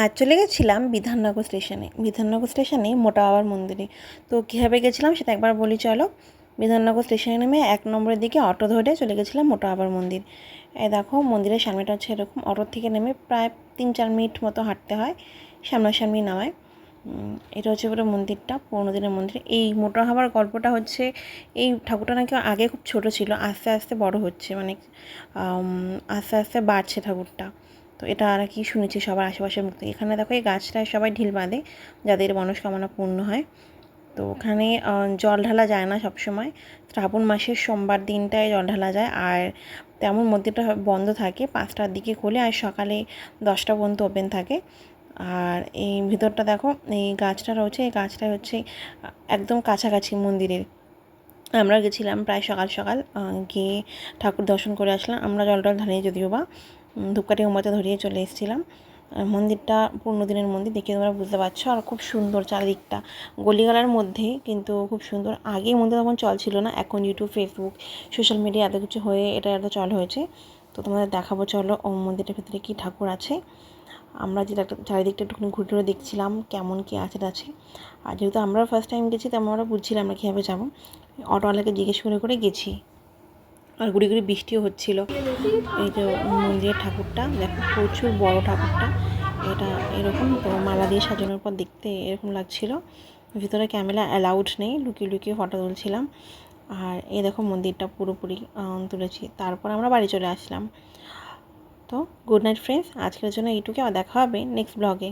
আজ চলে গেছিলাম বিধাননগর স্টেশনে মোটা বাবার মন্দিরে। তো কীভাবে গেছিলাম সেটা একবার বলি চলো। বিধাননগর স্টেশনে নেমে 1 নম্বরের দিকে অটো ধরে চলে গেছিলাম মোটা বাবার মন্দির। এই দেখো মন্দিরের সামনেটা হচ্ছে এরকম, অটো থেকে নেমে প্রায় 3-4 মিনিট মতো হাঁটতে হয়, সামনাসামনি নামায়। এটা হচ্ছে পুরো মন্দিরটা, পুরোনো দিনের মন্দির। এই মোটা বাবার গল্পটা হচ্ছে, এই ঠাকুরটা নাকি আগে খুব ছোট ছিল, আস্তে আস্তে বড় হচ্ছে, মানে আস্তে আস্তে বাড়ছে ঠাকুরটা। তো এটা আর কি শুনেছি সবার আশেপাশের মুখ থেকে। এখানে দেখো এই গাছটায় সবাই ঢিল বাঁধে যাদের মনস্কামনা পূর্ণ হয়। তো ওখানে জল ঢালা যায় না সবসময়, শ্রাবণ মাসের সোমবার দিনটায় জল ঢালা যায়। আর তেমন মন্দিরটা বন্ধ থাকে, 5টার দিকে খোলে আর সকালে 10টা পর্যন্ত ওপেন থাকে। আর এই ভিতরটা দেখো, এই গাছটা রয়েছে, এই গাছটা হচ্ছে একদম কাছাকাছি মন্দিরের। আমরা গেছিলাম প্রায় সকাল সকাল, গিয়ে ঠাকুর দর্শন করে আসলাম। আমরা জল টল ঢালিয়ে যদিও বা ধূপকাঠি মোমবাতি ধরিয়ে চলে এসেছিলাম। মন্দিরটা পুরনো দিনের মন্দির, দেখে তোমরা বুঝতে পারছো। আর খুব সুন্দর চারিদিকটা, গলিগালার মধ্যে, কিন্তু খুব সুন্দর। আগে মন্দির তখন চল ছিল না, এখন ইউটিউব, ফেসবুক, সোশ্যাল মিডিয়া এত কিছু হয়ে এটা এত চল হয়েছে। তো তোমাদের দেখাবো চলো ও মন্দিরটার ভিতরে কী ঠাকুর আছে। আমরা যেটা একটা চারিদিকটা একটুখানি ঘুরে ঘুরে দেখছিলাম কেমন কী আছে। আর যেহেতু আমরা ফার্স্ট টাইম গেছি, তেমন আমরা বুঝছিলাম না কীভাবে যাবো। অটোওয়ালাকে জিজ্ঞেস করে করে গেছি। আর গুড়ি গুড়ি বৃষ্টিও হচ্ছিল। এই যে মন্দিরের ঠাকুরটা দেখো, প্রচুর বড় ঠাকুরটা। এটা এরকম তো মালা দিয়ে সাজানোর পর দেখতে এরকম লাগছিল। ভিতরে ক্যামেরা অ্যালাউড নেই, লুকিয়ে লুকিয়ে ফটো তুলছিলাম। আর এই দেখো মন্দিরটা পুরোপুরি তুলেছি। তারপর আমরা বাড়ি চলে আসলাম। তো গুড নাইট ফ্রেন্ডস, আজকের জন্য এইটুকু। আর দেখা হবে নেক্সট ব্লগে।